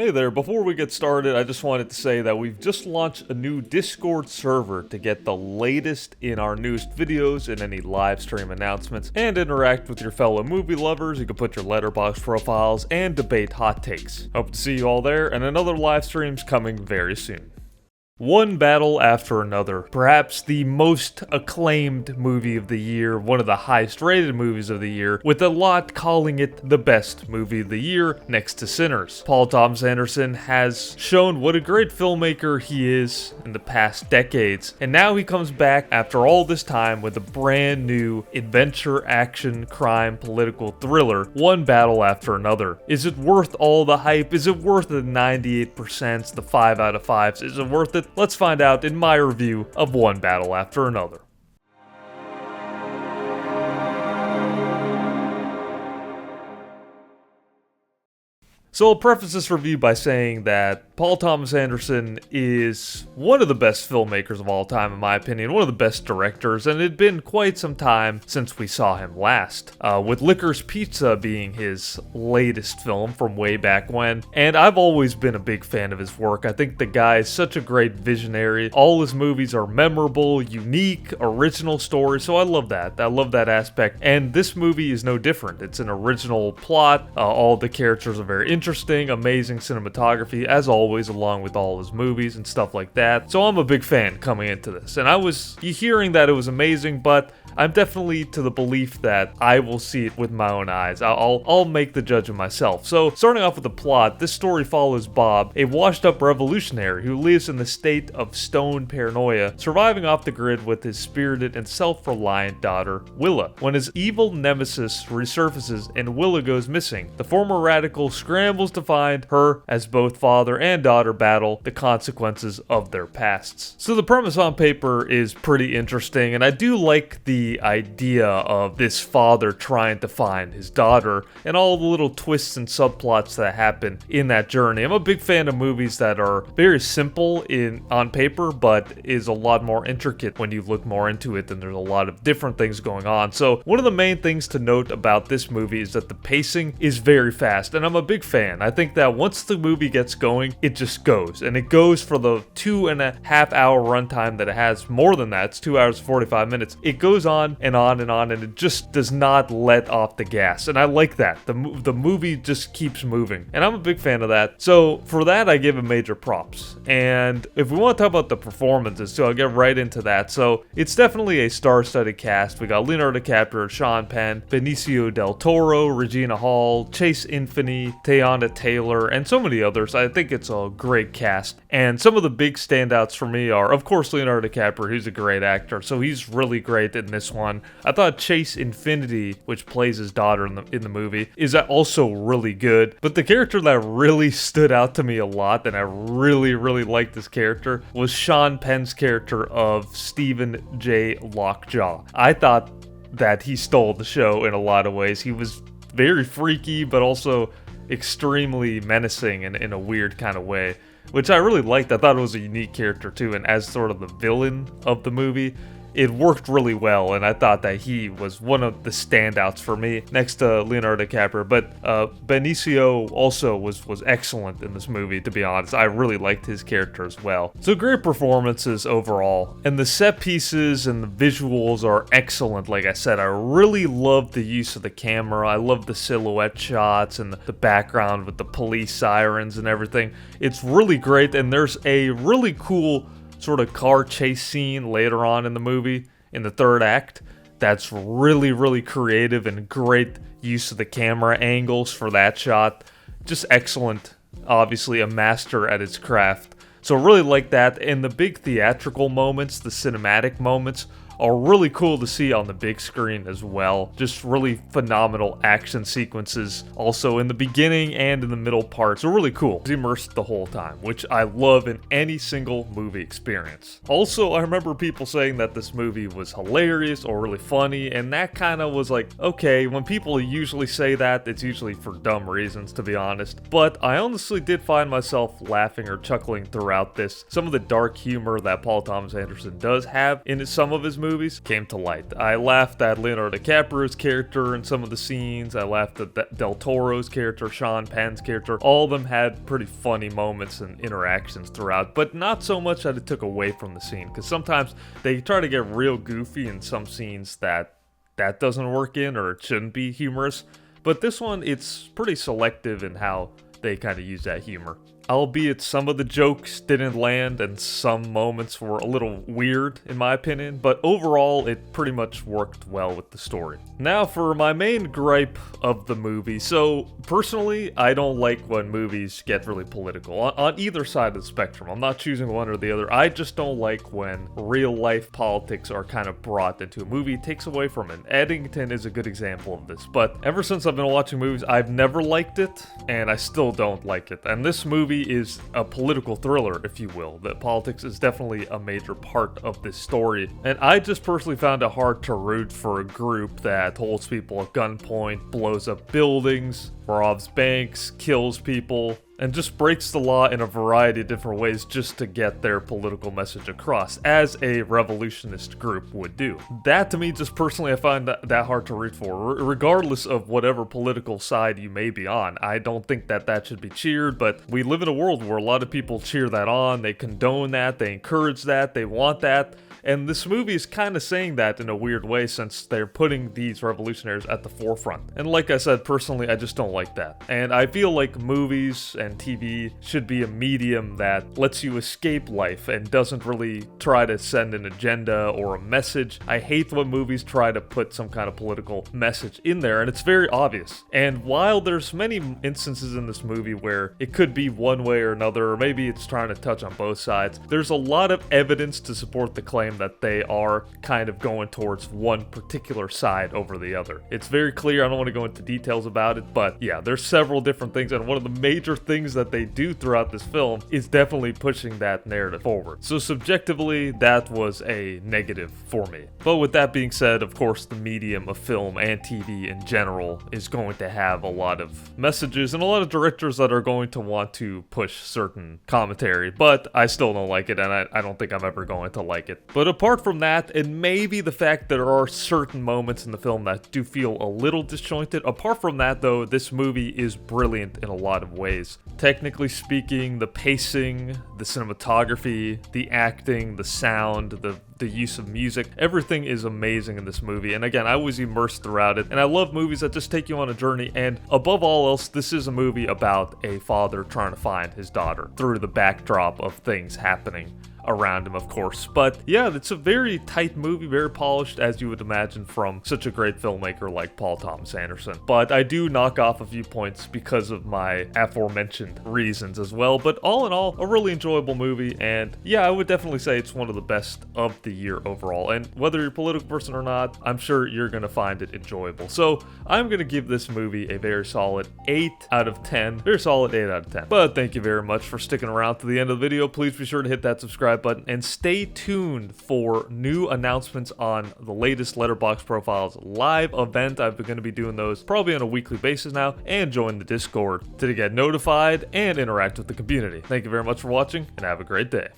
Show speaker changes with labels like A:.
A: Hey there, before we get started, I just wanted to say that we've just launched a new Discord server to get the latest in our newest videos and any live stream announcements, and interact with your fellow movie lovers. You can put your letterbox profiles and debate hot takes. Hope to see you all there, and another live stream's coming very soon. One battle after another. Perhaps the most acclaimed movie of the year, one of the highest rated movies of the year, with a lot calling it the best movie of the year next to Sinners. Paul Thomas Anderson has shown what a great filmmaker he is in the past decades, and now he comes back after all this time with a brand new adventure, action, crime, political thriller, one battle after another. Is it worth all the hype? Is it worth the 98%, the 5 out of 5s? Is it worth it? Let's find out in my review of One Battle After Another. So I'll preface this review by saying that Paul Thomas Anderson is one of the best filmmakers of all time, in my opinion, one of the best directors, and it had been quite some time since we saw him last, with Licorice Pizza being his latest film from way back when, and I've always been a big fan of his work. I think the guy is such a great visionary. All his movies are memorable, unique, original stories, so I love that. I love that aspect, and this movie is no different. It's an original plot, all the characters are very interesting, amazing cinematography, as always, along with all his movies and stuff like that. So I'm a big fan coming into this, and I was hearing that it was amazing, but I'm definitely to the belief that I will see it with my own eyes. I'll make the judgment myself. So starting off with the plot, this story follows Bob, a washed-up revolutionary who lives in the state of stone paranoia, surviving off the grid with his spirited and self-reliant daughter, Willa. When his evil nemesis resurfaces and Willa goes missing, the former radical scrambles to find her as both father and daughter battle the consequences of their pasts. So the premise on paper is pretty interesting, and I do like the idea of this father trying to find his daughter and all the little twists and subplots that happen in that journey. I'm a big fan of movies that are very simple on paper, but is a lot more intricate when you look more into it, and there's a lot of different things going on. So one of the main things to note about this movie is that the pacing is very fast, and I'm a big fan. I think that once the movie gets going, it just goes, and it goes for the 2.5 hour runtime that it has. More than that, it's 2 hours 45 minutes. It goes on and on and on, and it just does not let off the gas, and I like that. The movie just keeps moving, and I'm a big fan of that. So for that, I give it major props. And if we want to talk about the performances too, I'll get right into that. So it's definitely a star-studded cast. We got Leonardo DiCaprio, Sean Penn, Benicio del Toro, Regina Hall, Chase Infiniti, Teyana Taylor, and so many others. I think it's a great cast, and some of the big standouts for me are, of course, Leonardo DiCaprio. He's a great actor, so he's really great in this one. I thought Chase Infiniti, which plays his daughter in the movie, is also really good, but the character that really stood out to me a lot, and I really liked this character, was Sean Penn's character of Stephen J. Lockjaw. I thought that he stole the show in a lot of ways. He was very freaky, but also extremely menacing in a weird kind of way, which I really liked. I thought it was a unique character too, and as sort of the villain of the movie, it worked really well, and I thought that he was one of the standouts for me next to Leonardo DiCaprio. But Benicio also was excellent in this movie, to be honest. I really liked his character as well. So great performances overall, and the set pieces and the visuals are excellent. Like I said, I really love the use of the camera. I love the silhouette shots and the background with the police sirens and everything. It's really great, and there's a really cool sort of car chase scene later on in the movie, in the third act, that's really creative, and great use of the camera angles for that shot. Just excellent. Obviously a master at his craft. So really like that, and the big theatrical moments, the cinematic moments, are really cool to see on the big screen as well. Just really phenomenal action sequences also in the beginning and in the middle parts. They're really cool. It's immersed the whole time, which I love in any single movie experience. Also, I remember people saying that this movie was hilarious or really funny, and that kind of was like, okay, when people usually say that, it's usually for dumb reasons, to be honest. But I honestly did find myself laughing or chuckling throughout this. Some of the dark humor that Paul Thomas Anderson does have in some of his movies movies came to light. I laughed at Leonardo DiCaprio's character in some of the scenes. I laughed at Del Toro's character, Sean Penn's character. All of them had pretty funny moments and interactions throughout, but not so much that it took away from the scene, because sometimes they try to get real goofy in some scenes that doesn't work in, or it shouldn't be humorous. But this one, it's pretty selective in how they kind of use that humor. Albeit some of the jokes didn't land and some moments were a little weird in my opinion, but overall it pretty much worked well with the story. Now for my main gripe of the movie. So personally, I don't like when movies get really political on either side of the spectrum. I'm not choosing one or the other. I just don't like when real life politics are kind of brought into a movie. It takes away from it. Eddington is a good example of this, but ever since I've been watching movies, I've never liked it and I still don't like it. And this movie is a political thriller, if you will. That politics is definitely a major part of this story, and I just personally found it hard to root for a group that holds people at gunpoint, blows up buildings, robs banks, kills people, and just breaks the law in a variety of different ways just to get their political message across, as a revolutionist group would do. That, to me, just personally, I find that hard to root for, regardless of whatever political side you may be on. I don't think that should be cheered, but we live in a world where a lot of people cheer that on, they condone that, they encourage that, they want that. And this movie is kind of saying that in a weird way, since they're putting these revolutionaries at the forefront. And like I said, personally, I just don't like that. And I feel like movies and TV should be a medium that lets you escape life and doesn't really try to send an agenda or a message. I hate when movies try to put some kind of political message in there, and it's very obvious. And while there's many instances in this movie where it could be one way or another, or maybe it's trying to touch on both sides, there's a lot of evidence to support the claim that they are kind of going towards one particular side over the other. It's very clear. I don't want to go into details about it, but yeah, there's several different things, and one of the major things that they do throughout this film is definitely pushing that narrative forward. So subjectively, that was a negative for me. But with that being said, of course, the medium of film and TV in general is going to have a lot of messages and a lot of directors that are going to want to push certain commentary, but I still don't like it, and I don't think I'm ever going to like it. But apart from that, and maybe the fact that there are certain moments in the film that do feel a little disjointed, apart from that though, this movie is brilliant in a lot of ways. Technically speaking, the pacing, the cinematography, the acting, the sound, the use of music, everything is amazing in this movie. And again, I was immersed throughout it, and I love movies that just take you on a journey. And above all else, this is a movie about a father trying to find his daughter through the backdrop of things happening around him, of course. But yeah, it's a very tight movie, very polished, as you would imagine from such a great filmmaker like Paul Thomas Anderson. But I do knock off a few points because of my aforementioned reasons as well. But all in all, a really enjoyable movie, and yeah, I would definitely say it's one of the best of the year overall. And whether you're a political person or not, I'm sure you're gonna find it enjoyable. So I'm gonna give this movie a very solid 8 out of 10. Very solid 8 out of 10. But thank you very much for sticking around to the end of the video. Please be sure to hit that subscribe button and stay tuned for new announcements on the latest Letterboxd Profiles live event. I'm going to be doing those probably on a weekly basis now, and join the Discord to get notified and interact with the community. Thank you very much for watching, and have a great day.